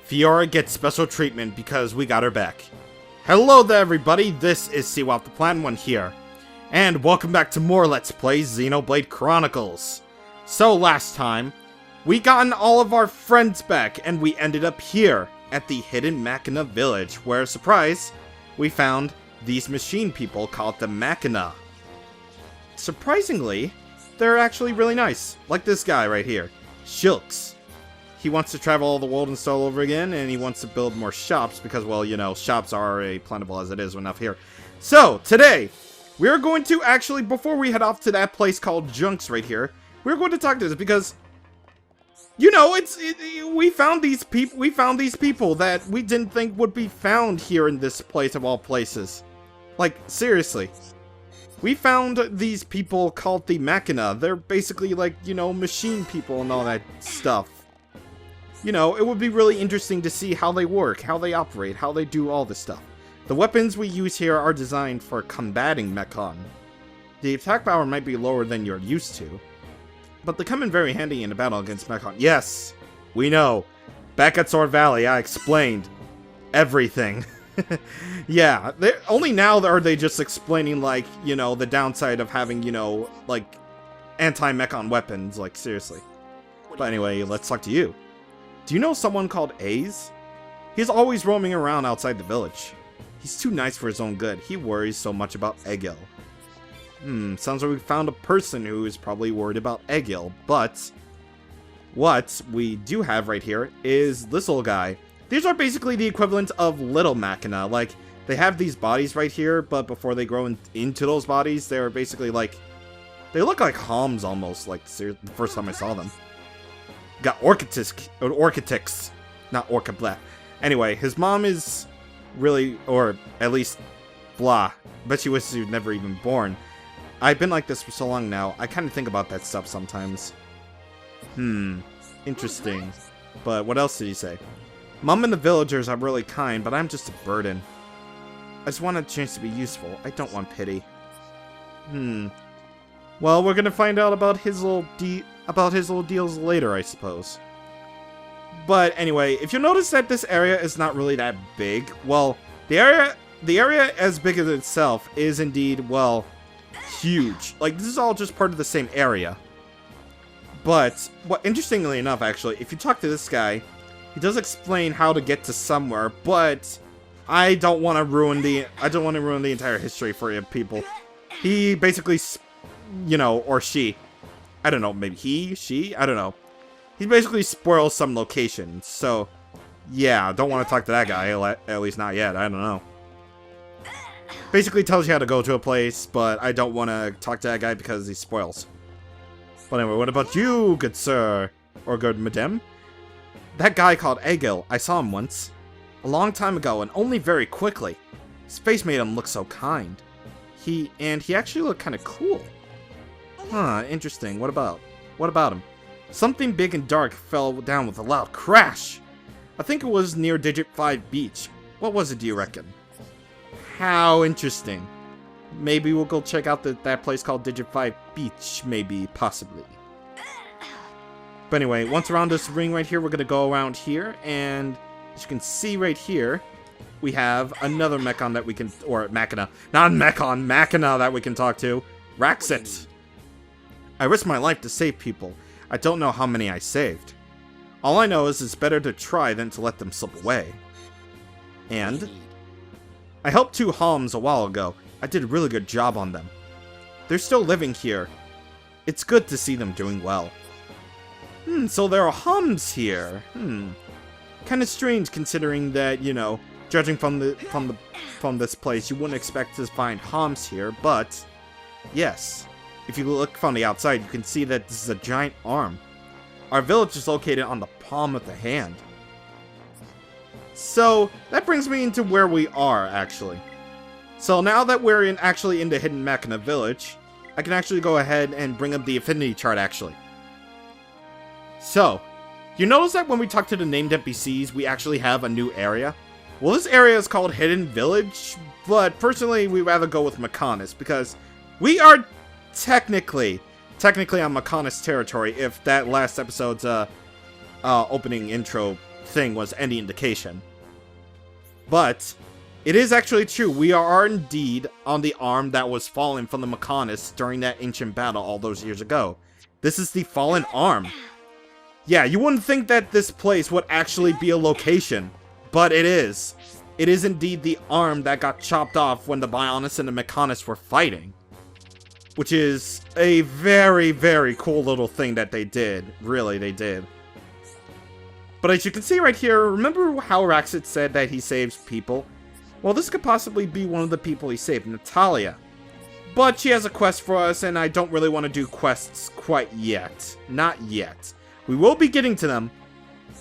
Fiora gets special treatment because we got her back. Hello there everybody, this is CwapTheNintendin here, and welcome back to more Let's Play Xenoblade Chronicles. So last time, we gotten all of our friends back, and we ended up here, at the hidden Machina Village, where, surprise, we found these machine people called the Machina. Surprisingly, they're actually really nice, like this guy right here, Shilks. He wants to travel all the world and start all over again, and he wants to build more shops because, well, you know, shops are already plentiful as it is enough here. So, today, we're going to actually, before we head off to that place called Junks right here, we're going to talk to this because, you know, we found these people that we didn't think would be found here in this place of all places. Like, seriously. We found these people called the Machina. They're basically like, you know, machine people and all that stuff. You know, it would be really interesting to see how they work, how they operate, how they do all this stuff. The weapons we use here are designed for combating Mechon. The attack power might be lower than you're used to, but they come in very handy in a battle against Mechon. Yes, we know. Back at Sword Valley, I explained everything. Yeah, only now are they just explaining, like, you know, the downside of having, you know, like, anti-Mechon weapons, like, seriously. But anyway, let's talk to you. Do you know someone called Aze? He's always roaming around outside the village. He's too nice for his own good. He worries so much about Egil. Sounds like we found a person who is probably worried about Egil, but what we do have right here is this little guy. These are basically the equivalent of little Machina. Like, they have these bodies right here, but before they grow into those bodies, they're basically like, they look like Homs almost, like the first time I saw them. Got Orchitix, not Orca blah. Anyway, his mom is really, or at least, blah. Bet she wishes he was never even born. I've been like this for so long now, I kind of think about that stuff sometimes. Interesting. But what else did he say? Mom and the villagers are really kind, but I'm just a burden. I just want a chance to be useful. I don't want pity. Well, we're gonna find out about his little deals later, I suppose. But anyway, if you notice that this area is not really that big, well, the area as big as itself is indeed, well, huge. Like, this is all just part of the same area. But, interestingly enough, actually, if you talk to this guy, he does explain how to get to somewhere, but I don't want to ruin the entire history for you people. He basically, you know, or she, I don't know, maybe he, she, I don't know. He basically spoils some locations, so yeah, don't want to talk to that guy, at least not yet, I don't know. Basically tells you how to go to a place, but I don't want to talk to that guy because he spoils. But anyway, what about you, good sir, or good madame? That guy called Egil, I saw him once. A long time ago, and only very quickly. His face made him look so kind. He actually looked kind of cool. Huh, interesting. What about him? Something big and dark fell down with a loud crash. I think it was near Digit 5 Beach. What was it, do you reckon? How interesting. Maybe we'll go check out that place called Digit 5 Beach, maybe, possibly. But anyway, once around this ring right here, we're going to go around here, and as you can see right here, we have another Mechon that we can, or Machina, not Mechon, Machina that we can talk to, Raxit. I risked my life to save people. I don't know how many I saved. All I know is it's better to try than to let them slip away. And I helped 2 Homs a while ago. I did a really good job on them. They're still living here. It's good to see them doing well. So there are Homs here. Kind of strange considering that, you know, judging from this place, you wouldn't expect to find Homs here, but yes. If you look from the outside, you can see that this is a giant arm. Our village is located on the palm of the hand. So, that brings me into where we are, actually. So now that we're actually in the hidden Machina Village, I can actually go ahead and bring up the affinity chart, actually. So, you notice that when we talk to the named NPCs, we actually have a new area? Well, this area is called Hidden Village, but personally, we'd rather go with Mechonis, because we are technically on Mechonis territory if that last episode's opening intro thing was any indication. But it is actually true. We are indeed on the arm that was fallen from the Machinists during that ancient battle all those years ago. This is the fallen arm. Yeah, you wouldn't think that this place would actually be a location, but it is. It is indeed the arm that got chopped off when the Bionists and the Machinists were fighting. Which is a very, very cool little thing that they did. Really, they did. But as you can see right here, remember how Raxit said that he saves people? Well, this could possibly be one of the people he saved, Natalia. But she has a quest for us, and I don't really want to do quests quite yet. Not yet. We will be getting to them.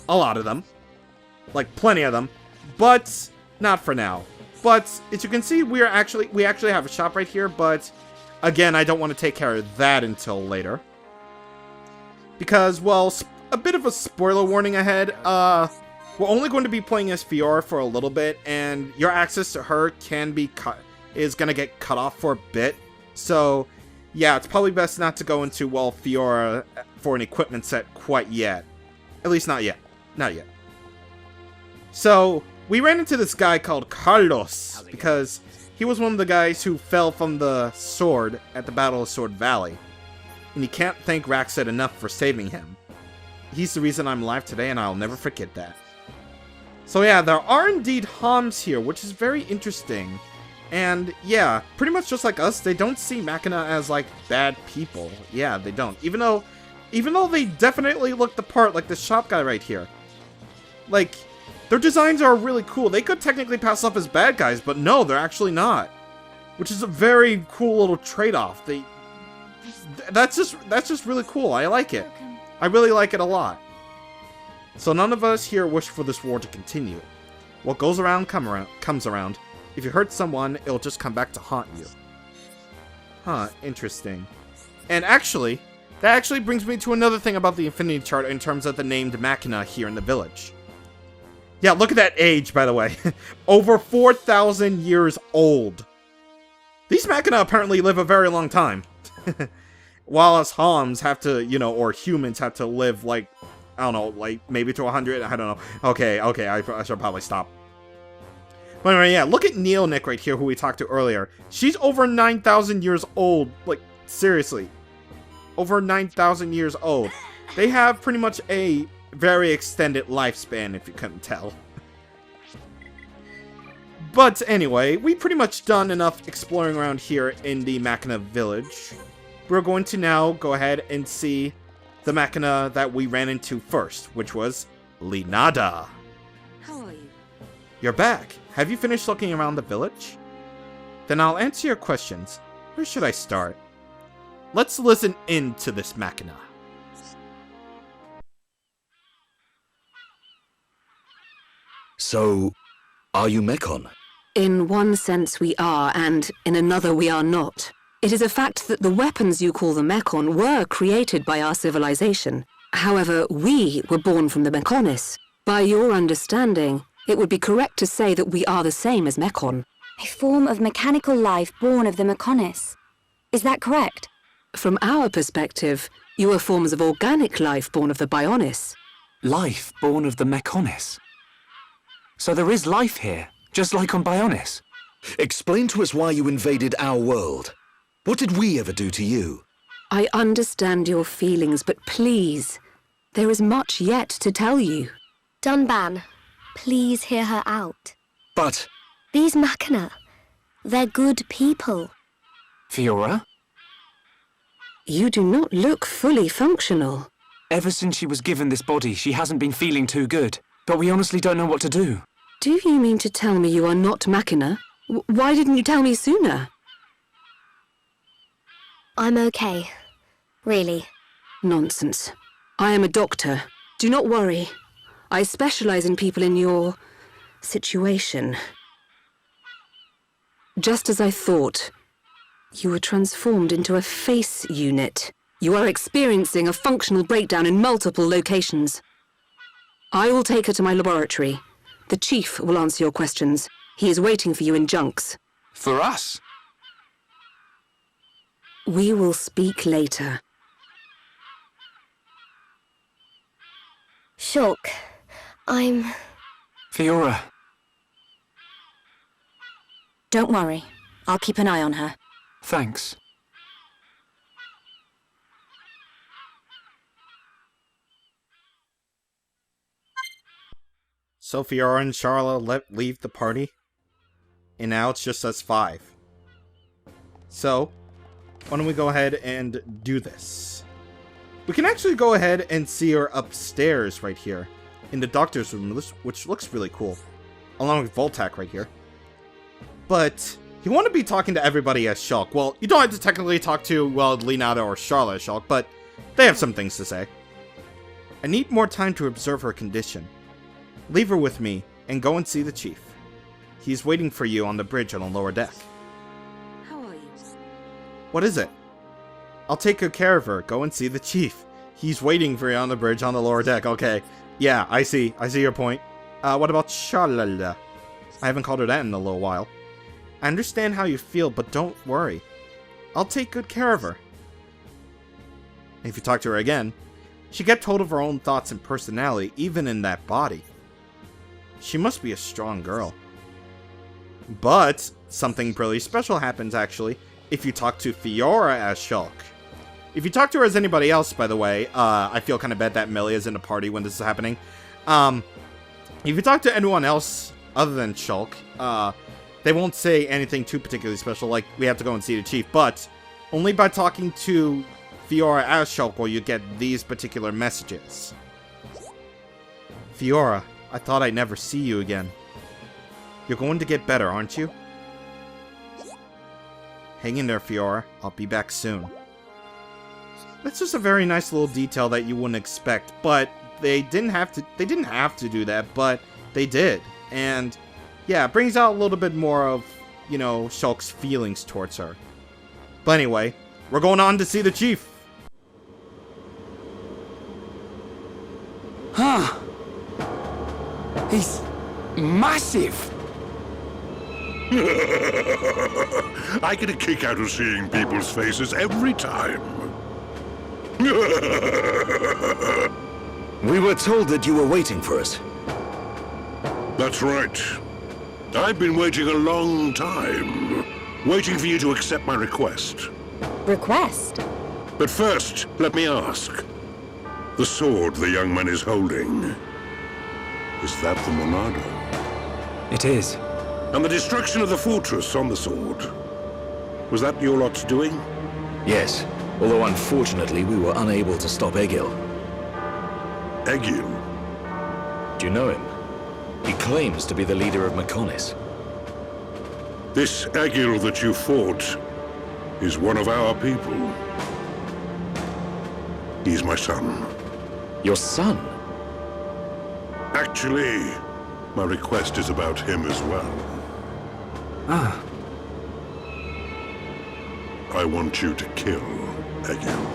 A lot of them. Like, plenty of them. But not for now. But, as you can see, we actually have a shop right here, but again, I don't want to take care of that until later. Because, well, a bit of a spoiler warning ahead. We're only going to be playing as Fiora for a little bit, and your access to her is going to get cut off for a bit. So, yeah, it's probably best not to go into, well, Fiora for an equipment set quite yet. At least not yet. Not yet. So, we ran into this guy called Carlos, because he was one of the guys who fell from the sword at the Battle of Sword Valley. And you can't thank Raxit enough for saving him. He's the reason I'm alive today, and I'll never forget that. So yeah, there are indeed Homs here, which is very interesting. And yeah, pretty much just like us, they don't see Machina as like bad people. Yeah, they don't. Even though they definitely look the part, like this shop guy right here. Like, their designs are really cool. They could technically pass off as bad guys, but no, they're actually not. Which is a very cool little trade-off. That's just really cool. I like it. I really like it a lot. So none of us here wish for this war to continue. What goes around comes around. If you hurt someone, it'll just come back to haunt you. Huh, interesting. And actually, that actually brings me to another thing about the Infinity Chart in terms of the named Machina here in the village. Yeah, look at that age, by the way. Over 4,000 years old. These Machina apparently live a very long time. While us Homs have to, or humans have to live like, I don't know, like maybe to 100, I don't know. Okay, I should probably stop. But anyway, yeah, look at Neonic right here, who we talked to earlier. She's over 9,000 years old. Like, seriously. Over 9,000 years old. They have pretty much a very extended lifespan, if you couldn't tell. But anyway, we pretty much done enough exploring around here in the Machina Village. We're going to now go ahead and see the Machina that we ran into first, which was Linada. How are you? You're back. Have you finished looking around the village? Then I'll answer your questions. Where should I start? Let's listen in to this Machina. So, are you Mechon? In one sense we are, and in another we are not. It is a fact that the weapons you call the Mechon were created by our civilization. However, we were born from the Mechonis. By your understanding, it would be correct to say that we are the same as Mechon. A form of mechanical life born of the Mechonis. Is that correct? From our perspective, you are forms of organic life born of the Bionis. Life born of the Mechonis? So there is life here, just like on Bionis? Explain to us why you invaded our world. What did we ever do to you? I understand your feelings, but please, there is much yet to tell you. Dunban, please hear her out. But... These Machina, they're good people. Fiora? You do not look fully functional. Ever since she was given this body, she hasn't been feeling too good. But we honestly don't know what to do. Do you mean to tell me you are not Machina? Why didn't you tell me sooner? I'm okay. Really. Nonsense. I am a doctor. Do not worry. I specialize in people in your situation. Just as I thought. You were transformed into a face unit. You are experiencing a functional breakdown in multiple locations. I will take her to my laboratory. The Chief will answer your questions. He is waiting for you in Junks. For us? We will speak later. Shulk, I'm... Fiora. Don't worry. I'll keep an eye on her. Thanks. So Fiora and Charla leave the party, and now it's just us 5. So, why don't we go ahead and do this? We can actually go ahead and see her upstairs right here, in the doctor's room, which looks really cool, along with Voltak right here. But, you want to be talking to everybody as Shulk. Well, you don't have to technically talk to, well, Leonardo or Charla as Shulk, but they have some things to say. I need more time to observe her condition. Leave her with me, and go and see the chief. He's waiting for you on the bridge on the lower deck. How are you? What is it? I'll take good care of her. Go and see the chief. He's waiting for you on the bridge on the lower deck. Okay. Yeah, I see. I see your point. What about Shalala? I haven't called her that in a little while. I understand how you feel, but don't worry. I'll take good care of her. If you talk to her again, she kept hold of her own thoughts and personality, even in that body. She must be a strong girl. But something really special happens, actually, if you talk to Fiora as Shulk. If you talk to her as anybody else, by the way, I feel kind of bad that Melia is in the party when this is happening. If you talk to anyone else other than Shulk, they won't say anything too particularly special, like we have to go and see the chief, but only by talking to Fiora as Shulk will you get these particular messages. Fiora, I thought I'd never see you again. You're going to get better, aren't you? Hang in there, Fiora. I'll be back soon. That's just a very nice little detail that you wouldn't expect, but they didn't have to do that, but they did. And yeah, it brings out a little bit more of, you know, Shulk's feelings towards her. But anyway, we're going on to see the chief. Huh. He's massive. I get a kick out of seeing people's faces every time. We were told that you were waiting for us. That's right. I've been waiting a long time. Waiting for you to accept my request. Request? But first, let me ask. The sword the young man is holding, is that the Monado? It is. And the destruction of the fortress on the sword, was that your lot's doing? Yes, although unfortunately we were unable to stop Egil. Egil? Do you know him? He claims to be the leader of Mechonis. This Egil that you fought is one of our people. He's my son. Your son? Actually, my request is about him as well. Ah. I want you to kill Egil.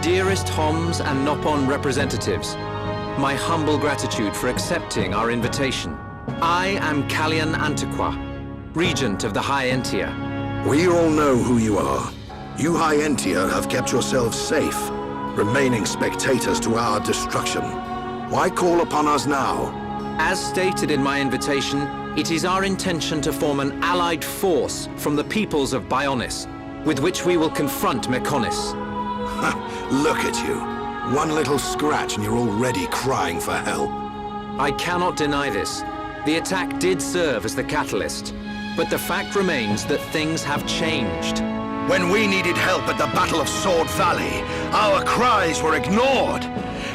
Dearest Homs and Nopon representatives, my humble gratitude for accepting our invitation. I am Kallian Antiqua, Regent of the High Entia. We all know who you are. You High Entia have kept yourselves safe, remaining spectators to our destruction. Why call upon us now? As stated in my invitation, it is our intention to form an allied force from the peoples of Bionis, with which we will confront Mechonis. Look at you. One little scratch and you're already crying for help. I cannot deny this. The attack did serve as the catalyst, but the fact remains that things have changed. When we needed help at the Battle of Sword Valley, our cries were ignored.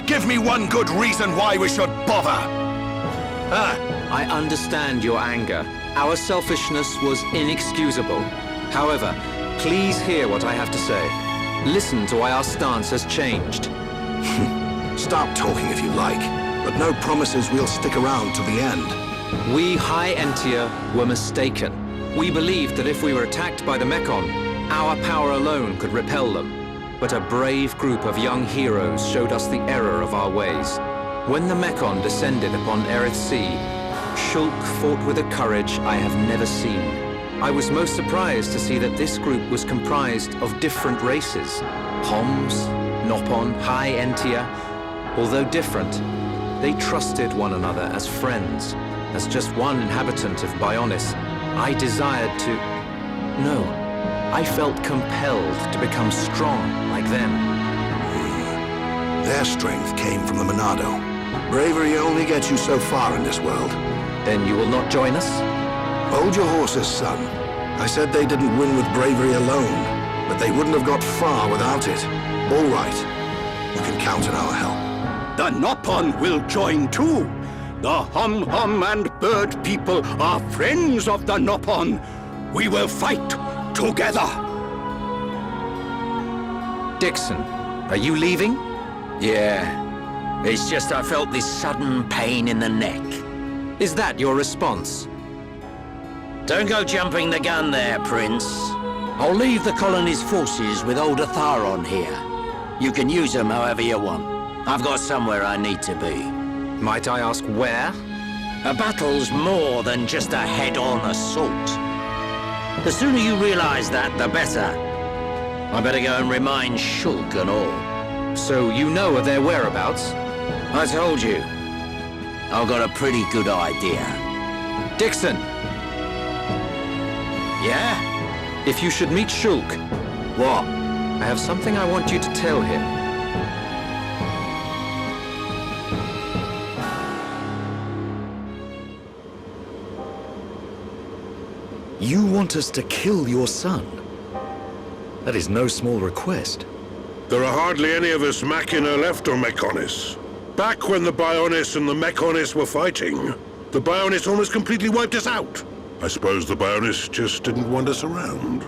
Give me one good reason why we should bother. I understand your anger. Our selfishness was inexcusable. However, please hear what I have to say. Listen to why our stance has changed. Stop talking if you like, but no promises we'll stick around till the end. We High Entia were mistaken. We believed that if we were attacked by the Mechon, our power alone could repel them. But a brave group of young heroes showed us the error of our ways. When the Mechon descended upon Aerith Sea, Shulk fought with a courage I have never seen. I was most surprised to see that this group was comprised of different races. Homs, Nopon, High Entia. Although different, they trusted one another as friends. As just one inhabitant of Bionis, I desired to... No, I felt compelled to become strong like them. Their strength came from the Monado. Bravery only gets you so far in this world. Then you will not join us? Hold your horses, son. I said they didn't win with bravery alone, but they wouldn't have got far without it. All right. You can count on our help. The Nopon will join too. The Hom-Hom and Bird people are friends of the Nopon. We will fight together. Dixon, are you leaving? Yeah. It's just I felt this sudden pain in the neck. Is that your response? Don't go jumping the gun there, Prince. I'll leave the colony's forces with old Atharon here. You can use them however you want. I've got somewhere I need to be. Might I ask where? A battle's more than just a head-on assault. The sooner you realize that, the better. I better go and remind Shulk and all. So you know of their whereabouts? I told you. I've got a pretty good idea. Dixon! Yeah? If you should meet Shulk, What? I have something I want you to tell him. You want us to kill your son? That is no small request. There are hardly any of us Machina left on Mechonis. Back when the Bionis and the Mechonis were fighting, the Bionis almost completely wiped us out. I suppose the Bionis just didn't want us around.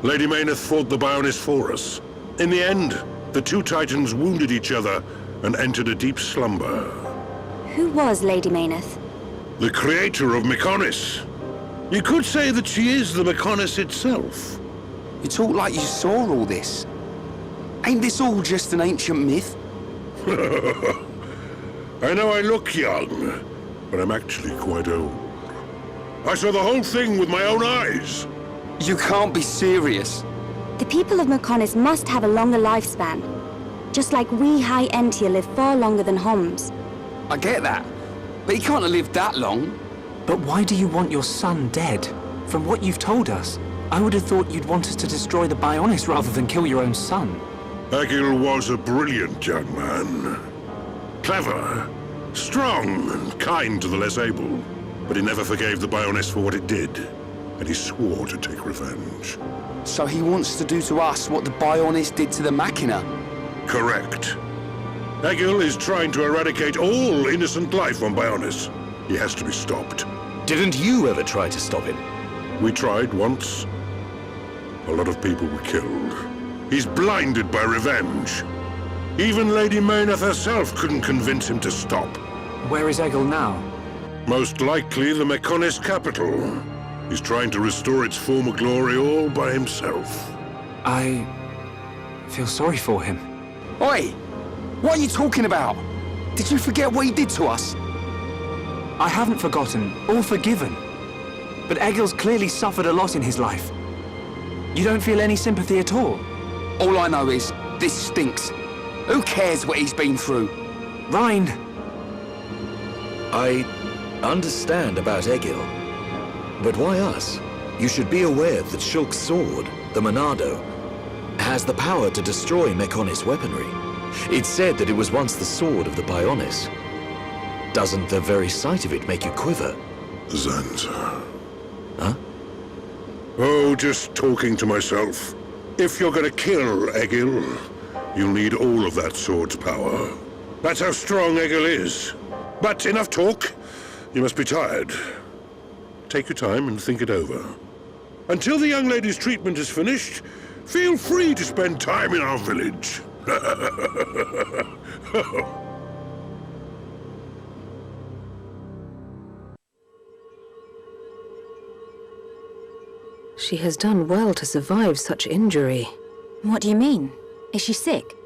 Lady Mayneth fought the Bionis for us. In the end, the two Titans wounded each other and entered a deep slumber. Who was Lady Mayneth? The creator of Mechonis. You could say that she is the Mechonis itself. You talk like you saw all this. Ain't this all just an ancient myth? I know I look young, but I'm actually quite old. I saw the whole thing with my own eyes. You can't be serious. The people of Mechonis must have a longer lifespan. Just like we High Entia live far longer than Homs. I get that, but he can't have lived that long. But why do you want your son dead? From what you've told us, I would have thought you'd want us to destroy the Bionis rather than kill your own son. Egil was a brilliant young man. Clever, strong, and kind to the less able. But he never forgave the Bionis for what it did, and he swore to take revenge. So he wants to do to us what the Bionis did to the Machina? Correct. Egil is trying to eradicate all innocent life on Bionis. He has to be stopped. Didn't you ever try to stop him? We tried once. A lot of people were killed. He's blinded by revenge. Even Lady Mayneth herself couldn't convince him to stop. Where is Egil now? Most likely the Mechonis capital. He's trying to restore its former glory all by himself. I feel sorry for him. Oi! What are you talking about? Did you forget what he did to us? I haven't forgotten or forgiven. But Egil's clearly suffered a lot in his life. You don't feel any sympathy at all? All I know is, this stinks. Who cares what he's been through? Rhine! I understand about Egil. But why us? You should be aware that Shulk's sword, the Monado, has the power to destroy Mechonis weaponry. It's said that it was once the sword of the Bionis. Doesn't the very sight of it make you quiver? Zanza. Huh? Oh, just talking to myself. If you're gonna kill Egil, you'll need all of that sword's power. That's how strong Egil is. But enough talk. You must be tired. Take your time and think it over. Until the young lady's treatment is finished, Feel free to spend time in our village. She has done well to survive such injury. What do you mean? Is she sick?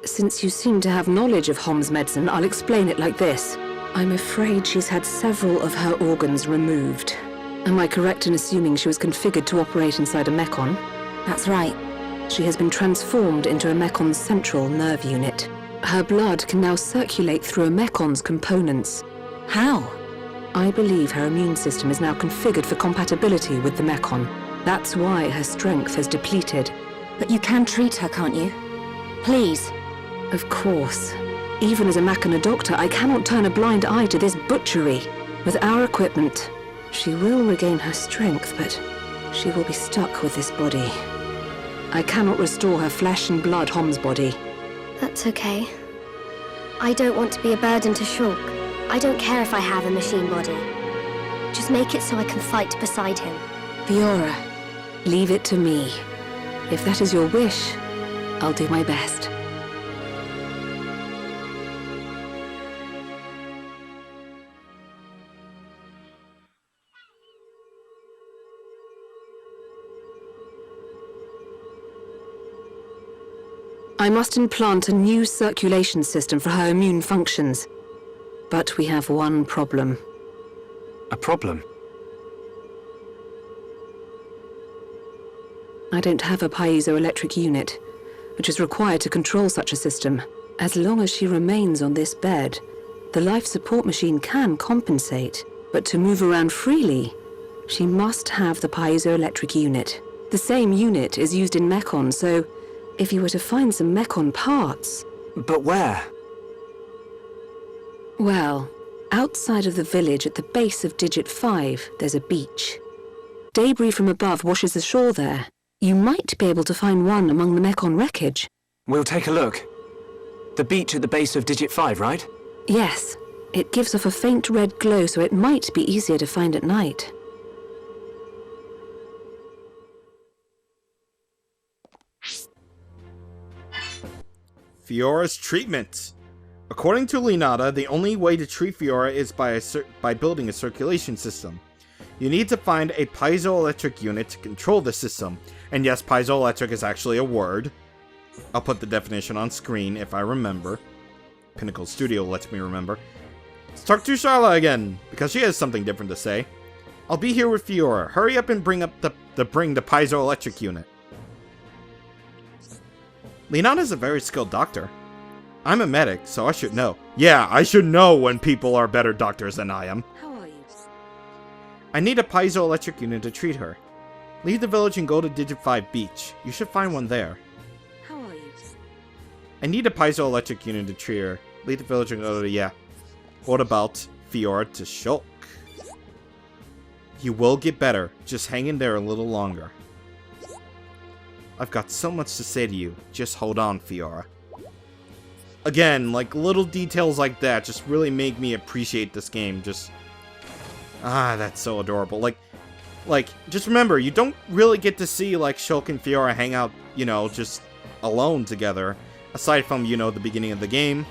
Since you seem to have knowledge of Hom's medicine, I'll explain it like this. I'm afraid she's had several of her organs removed. Am I correct in assuming she was configured to operate inside a mechon? That's right. She has been transformed into a mecon's central nerve unit. Her blood can now circulate through a mecon's components. How? I believe her immune system is now configured for compatibility with the mechon. That's why her strength has depleted. But you can treat her, can't you? Please. Of course. Even as a Machina doctor, I cannot turn a blind eye to this butchery. With our equipment, she will regain her strength, but she will be stuck with this body. I cannot restore her flesh and blood Hom's body. That's okay. I don't want to be a burden to Shulk. I don't care if I have a machine body. Just make it so I can fight beside him. Fiora, leave it to me. If that is your wish, I'll do my best. I must implant a new circulation system for her immune functions. But we have one problem. A problem? I don't have a piezoelectric unit, which is required to control such a system. As long as she remains on this bed, the life support machine can compensate. But to move around freely, she must have the piezoelectric unit. The same unit is used in mechon, so if you were to find some mechon parts... But where? Well, outside of the village at the base of Digit 5, there's a beach. Debris from above washes ashore there. You might be able to find one among the mechon wreckage. We'll take a look. The beach at the base of Digit 5, right? Yes. It gives off a faint red glow, so it might be easier to find at night. Fiora's treatment. According to Linata, the only way to treat Fiora is by building a circulation system. You need to find a piezoelectric unit to control the system. And yes, piezoelectric is actually a word. I'll put the definition on screen if I remember. Pinnacle Studio lets me remember. Let's talk to Sharla again, because she has something different to say. I'll be here with Fiora. Hurry up and bring the piezoelectric unit. Linata's a very skilled doctor. I'm a medic, so I should know. Yeah, I should know when people are better doctors than I am. How are you? I need a piezoelectric unit to treat her. Leave the village and go to Digit 5 Beach. You should find one there. How are you? I need a piezoelectric unit to treat her. Leave the village and go to... yeah. What about Fiora to Shulk? You will get better. Just hang in there a little longer. I've got so much to say to you. Just hold on, Fiora. Again, like, little details like that just really make me appreciate this game. Just... ah, that's so adorable. Like, just remember, you don't really get to see, like, Shulk and Fiora hang out, you know, just alone together. Aside from, you know, the beginning of the game.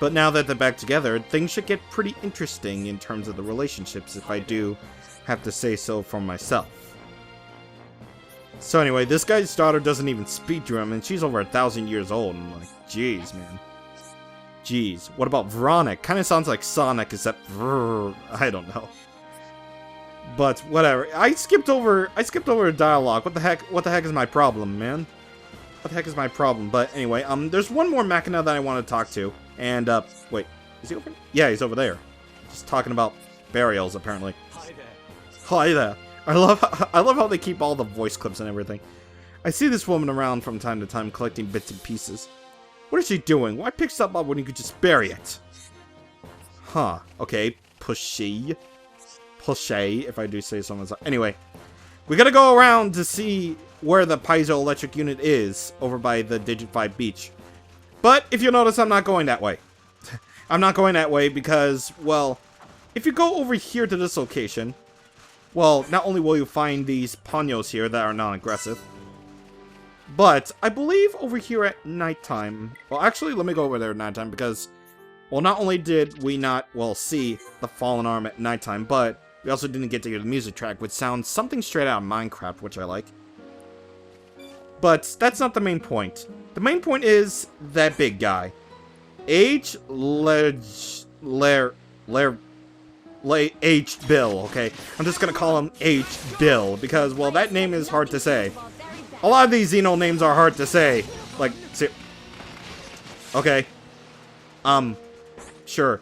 But now that they're back together, things should get pretty interesting in terms of the relationships, if I do have to say so for myself. So anyway, this guy's daughter doesn't even speak to him, and she's over 1,000 years old. I'm like, jeez, man. Jeez. What about Veronic? Kind of sounds like Sonic, except I don't know. But whatever. I skipped over a dialogue. What the heck is my problem, man? What the heck is my problem? But anyway, there's one more Machina that I want to talk to. And wait, is he over? Yeah, he's over there. Just talking about burials, apparently. Hi there. Hi there. I love how they keep all the voice clips and everything. I see this woman around from time to time collecting bits and pieces. What is she doing? Why pick stuff up when you could just bury it? Huh. Okay. Pushy, if I do say so myself. Anyway, we gotta go around to see where the piezoelectric unit is over by the Digit 5 beach. But if you'll notice, I'm not going that way. I'm not going that way because, well, if you go over here to this location, well, not only will you find these Panyos here that are non-aggressive, But I believe over here at nighttime... Well, actually, let me go over there at nighttime because... Well, not only did we not, well, see the fallen arm at nighttime, but we also didn't get to hear the music track, which sounds something straight out of Minecraft, which I like. But that's not the main point. The main point is that big guy. Aged Bill, okay? I'm just gonna call him Aged Bill, because, well, that name is hard to say. A lot of these Xeno names are hard to say. Like, okay. Sure.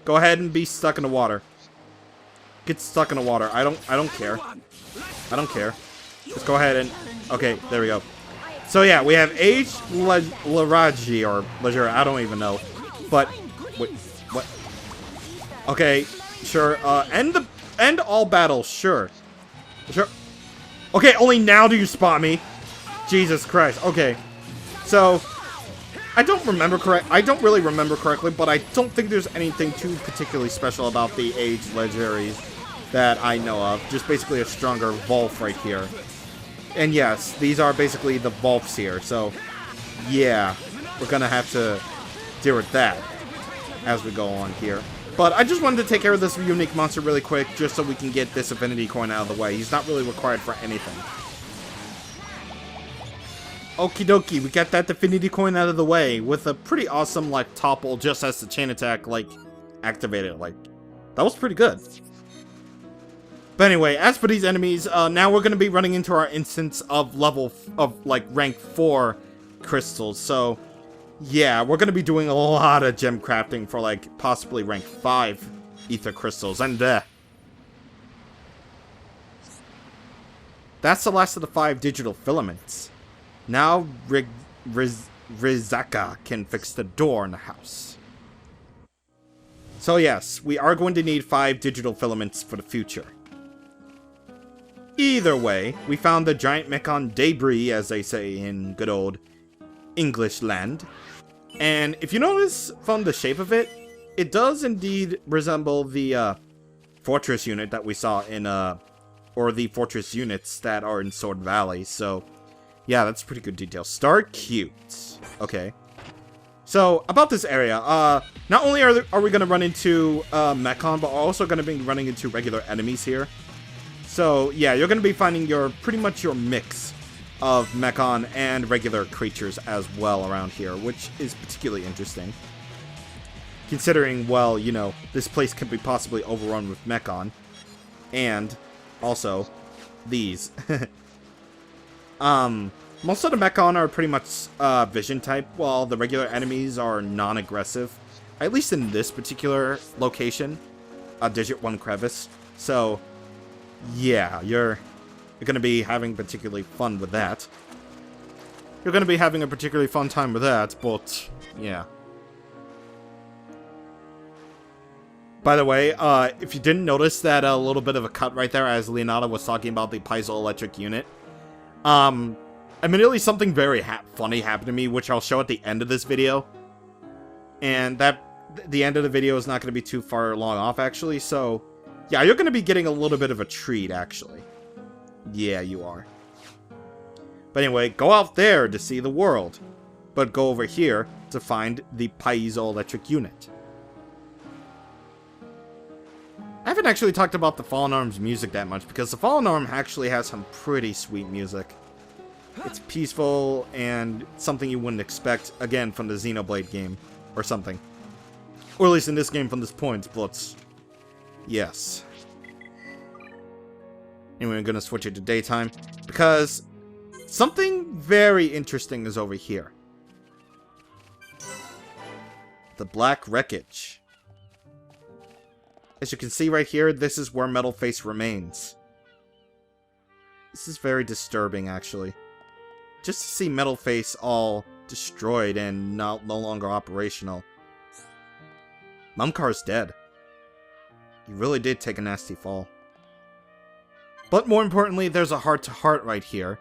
Go ahead and be stuck in the water. Get stuck in the water. I don't care. I don't care. Just go ahead and... Okay, there we go. So yeah, we have Aged Laraji, or Leisure, I don't even know. But, wait, what? Okay, sure, end all battles, sure. Sure. Okay, only now do you spot me. Jesus Christ, okay. So, I don't really remember correctly, but I don't think there's anything too particularly special about the Aged Legendaries that I know of. Just basically a stronger Volf right here. And yes, these are basically the Volfs here, so yeah, we're gonna have to deal with that as we go on here. But I just wanted to take care of this unique monster really quick, just so we can get this Affinity Coin out of the way. He's not really required for anything. Okie dokie, we got that Affinity Coin out of the way, with a pretty awesome, like, topple just as the chain attack, like, activated. Like, that was pretty good. But anyway, as for these enemies, now we're going to be running into our instance of rank 4 crystals. So, yeah, we're going to be doing a lot of gem crafting for, like, possibly rank 5 ether crystals. And, that's the last of the 5 digital filaments. Now, Rizaka can fix the door in the house. So, yes, we are going to need 5 digital filaments for the future. Either way, we found the giant mechon debris, as they say in good old English land. And if you notice from the shape of it, it does indeed resemble the fortress unit that we saw in, or the fortress units that are in Sword Valley. So, yeah, that's pretty good detail. Star cute. Okay. So, about this area, not only are we going to run into mechon, but we're also going to be running into regular enemies here. So, yeah, you're going to be finding pretty much your mix of mechon and regular creatures as well around here, which is particularly interesting. Considering, well, you know, this place could be possibly overrun with mechon. And, also, these. Most of the mechon are pretty much vision type, while the regular enemies are non-aggressive. At least in this particular location. Digit 1 crevice. So... yeah, you're going to be having particularly fun with that. You're going to be having a particularly fun time with that, but, yeah. By the way, if you didn't notice that a little bit of a cut right there as Leonardo was talking about the piezoelectric unit, immediately something very funny happened to me, which I'll show at the end of this video. And the end of the video is not going to be too far long off, actually, so... yeah, you're going to be getting a little bit of a treat, actually. Yeah, you are. But anyway, go out there to see the world. But go over here to find the piezoelectric unit. I haven't actually talked about the Fallen Arm's music that much, because the Fallen Arm actually has some pretty sweet music. It's peaceful, and something you wouldn't expect, again, from the Xenoblade game. Or something. Or at least in this game from this point, but... yes. Anyway, I'm going to switch it to daytime, because something very interesting is over here. The Black Wreckage. As you can see right here, this is where Metal Face remains. This is very disturbing, actually. Just to see Metal Face all destroyed and no longer operational. Mumkar's dead. He really did take a nasty fall. But more importantly, there's a heart-to-heart right here.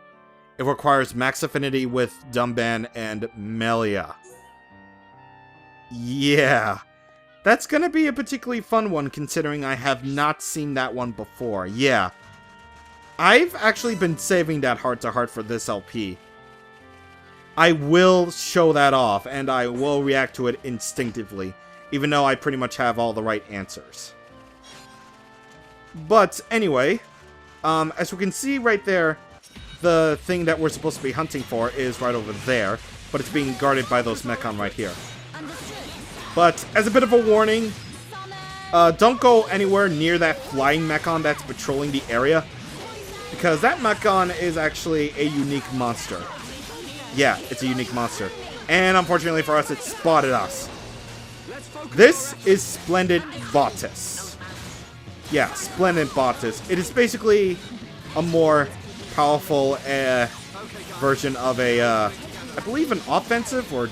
It requires max affinity with Dumban and Melia. Yeah. That's gonna be a particularly fun one, considering I have not seen that one before. Yeah. I've actually been saving that heart-to-heart for this LP. I will show that off, and I will react to it instinctively, even though I pretty much have all the right answers. But anyway, as we can see right there, the thing that we're supposed to be hunting for is right over there, but it's being guarded by those mechon right here. But as a bit of a warning, don't go anywhere near that flying mechon that's patrolling the area, because that mechon is actually a unique monster. Yeah, it's a unique monster. And unfortunately for us, it spotted us. This is Splendid Botus. Yeah, Splendid Botus. It is basically a more powerful version of a, I believe an offensive or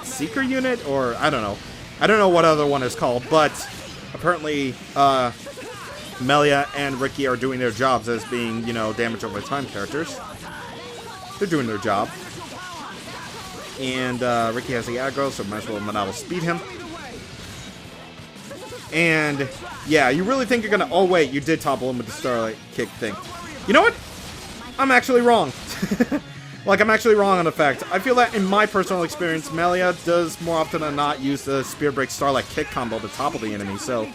seeker unit, or I don't know. I don't know what other one is called, but apparently Melia and Ricky are doing their jobs as being, you know, damage over time characters. They're doing their job. And Ricky has the aggro, so might as well Monado speed him. And yeah, you really think you're gonna... Oh wait, you did topple him with the Starlight Kick thing. You know what? I'm actually wrong. Like, I'm actually wrong on the fact. I feel that in my personal experience, Melia does more often than not use the Spear Break Starlight Kick combo to topple the enemy, so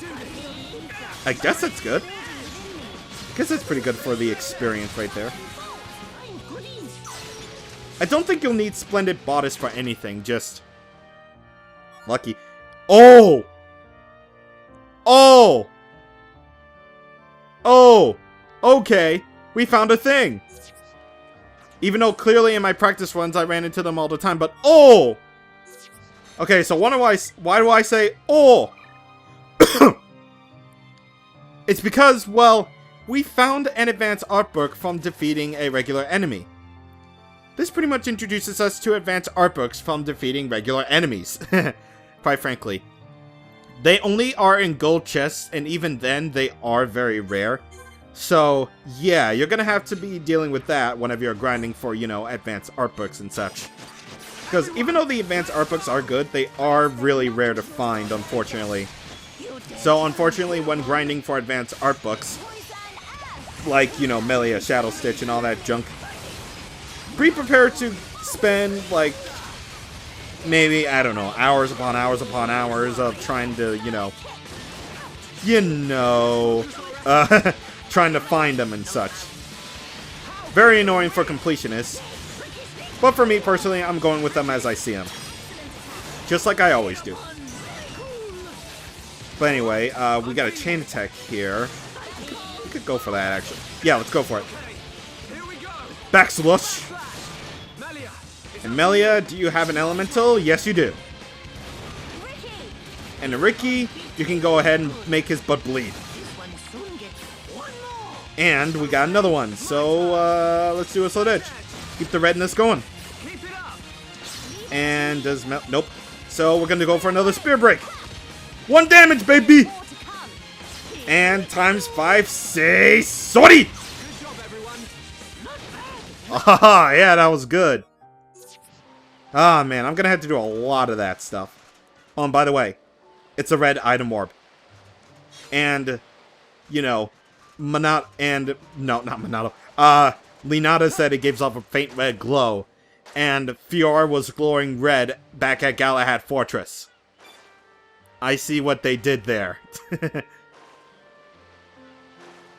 I guess it's good. I guess it's pretty good for the experience right there. I don't think you'll need Splendid Bodice for anything, just... Lucky. Oh! Oh! Oh! Okay, we found a thing! Even though clearly in my practice runs I ran into them all the time, but oh! Okay, so why do I say oh? It's because, well, we found an advanced art book from defeating a regular enemy. This pretty much introduces us to advanced art books from defeating regular enemies, quite frankly. They only are in gold chests, and even then, they are very rare. So, yeah, you're gonna have to be dealing with that whenever you're grinding for, you know, advanced art books and such. Because even though the advanced art books are good, they are really rare to find, unfortunately. So, unfortunately, when grinding for advanced art books, like, you know, Melia, Shadow Stitch, and all that junk, be prepared to spend, like, maybe, I don't know, hours upon hours upon hours of trying to, trying to find them and such. Very annoying for completionists. But for me personally, I'm going with them as I see them. Just like I always do. But anyway, we got a chain attack here. We could go for that, actually. Yeah, let's go for it. Back slush. And Melia, do you have an elemental? Yes, you do. And Ricky, you can go ahead and make his butt bleed. And we got another one, so let's do a slow edge. Keep the redness going. And does nope. So we're gonna go for another spear break. 1 damage, baby. And times 5, say sorry. Ah, yeah, that was good. Ah, man, I'm gonna have to do a lot of that stuff. Oh, and by the way, it's a red item orb. And, you know, Not Monado. Linata said it gives off a faint red glow, and Fiora was glowing red back at Galahad Fortress. I see what they did there.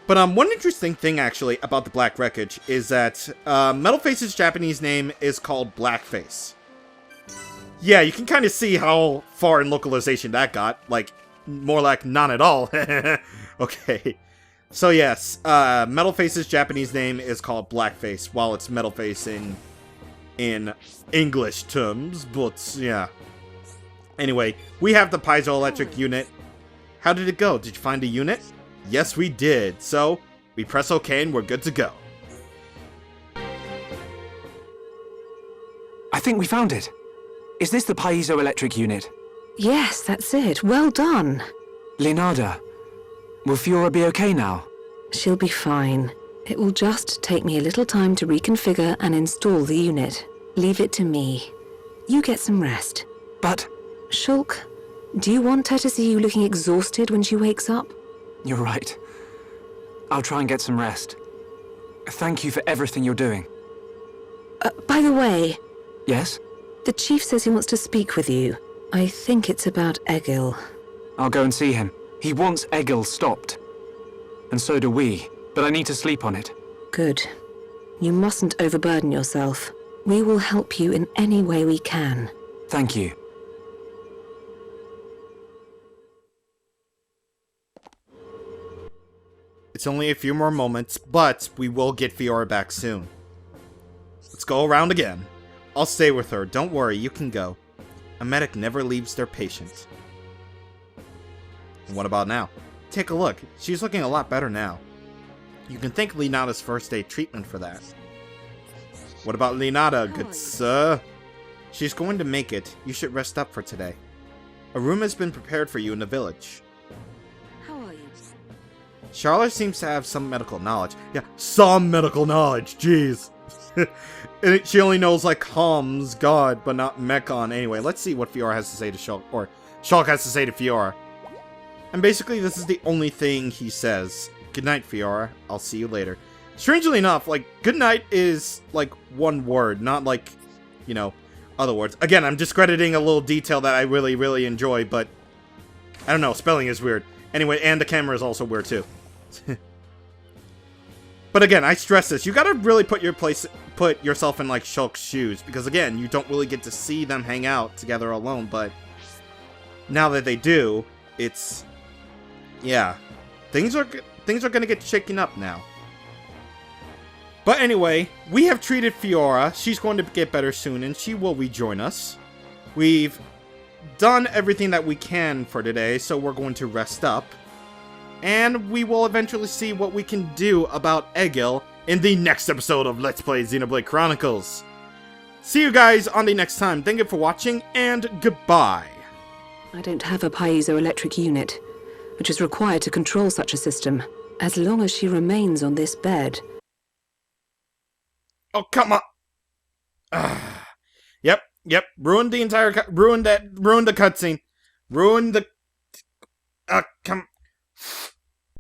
But one interesting thing actually about the Black Wreckage is that Metalface's Japanese name is called Blackface. Yeah, you can kind of see how far in localization that got. Like, more like none at all. Okay. So yes, Metalface's Japanese name is called Blackface, while it's Metalface in English terms, but yeah. Anyway, we have the piezoelectric unit. How did it go? Did you find a unit? Yes, we did. So, we press OK and we're good to go. I think we found it. Is this the piezoelectric unit? Yes, that's it. Well done. Leonarda, will Fiora be okay now? She'll be fine. It will just take me a little time to reconfigure and install the unit. Leave it to me. You get some rest. But... Shulk, do you want her to see you looking exhausted when she wakes up? You're right. I'll try and get some rest. Thank you for everything you're doing. By the way, Yes? The chief says he wants to speak with you. I think it's about Egil. I'll go and see him. He wants Egil stopped. And so do we, but I need to sleep on it. Good. You mustn't overburden yourself. We will help you in any way we can. Thank you. It's only a few more moments, but we will get Fiora back soon. Let's go around again. I'll stay with her. Don't worry, you can go. A medic never leaves their patient. And what about now? Take a look. She's looking a lot better now. You can thank Leonada's first aid treatment for that. What about Leonada, good sir? She's going to make it. You should rest up for today. A room has been prepared for you in the village. How are you? Charlotte seems to have some medical knowledge. Yeah, some medical knowledge, jeez. And she only knows, like, Homs, God, but not Mechon. Anyway, let's see what Fiora has to say to Shulk, or Shulk has to say to Fiora. And basically, this is the only thing he says. Good night, Fiora. I'll see you later. Strangely enough, like, good night is, like, one word, not like, you know, other words. Again, I'm discrediting a little detail that I really, really enjoy, but I don't know, spelling is weird. Anyway, and the camera is also weird, too. But again, I stress this. You gotta really put yourself in, like, Shulk's shoes, because again, you don't really get to see them hang out together alone, but now that they do, it's, yeah, things are gonna get shaken up now. But anyway, we have treated Fiora. She's going to get better soon, and she will rejoin us. We've done everything that we can for today, so we're going to rest up. And we will eventually see what we can do about Egil in the next episode of Let's Play Xenoblade Chronicles. See you guys on the next time. Thank you for watching, and goodbye. I don't have a piezoelectric unit, which is required to control such a system. As long as she remains on this bed... Oh, come on. Yep. Ruined the entire ruined the cutscene. Ruined the come